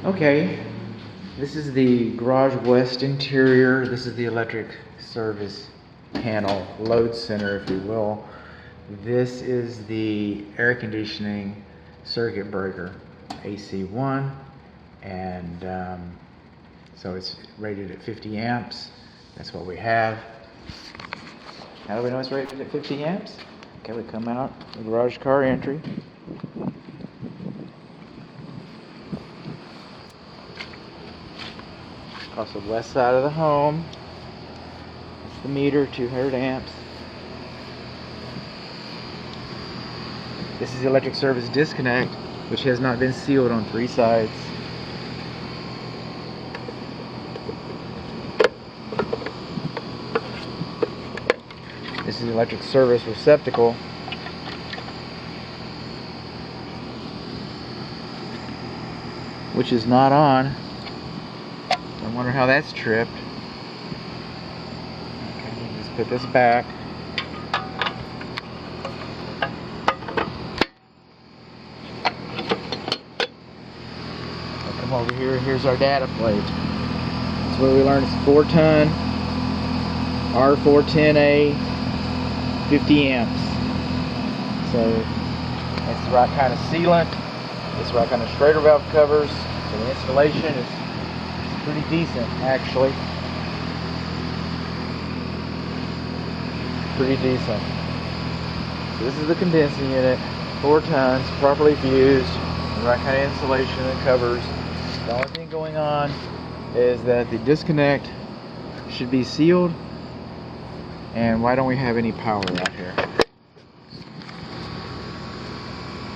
Okay, this is the garage west interior. This is the electric service panel, load center if you will. This is the air conditioning circuit breaker, AC1, and so it's rated at 50 amps. That's what we have. How do we know it's rated at 50 amps? Okay, we come out the garage car entry. Across the west side of the home. That's the meter, 200 amps. This is the electric service disconnect, which has not been sealed on 3 sides. This is the electric service receptacle. Which is not on. I wonder how that's tripped. Okay, just put this back. I'll come over here. Here's our data plate. That's where we learned it's 4-ton, R410A, 50 amps. So that's the right kind of sealant. That's the right kind of Schrader valve covers. So the installation is pretty decent, actually. Pretty decent. So this is the condensing unit, 4 tons, properly fused, the right kind of insulation and covers. The only thing going on is that the disconnect should be sealed. And why don't we have any power out here?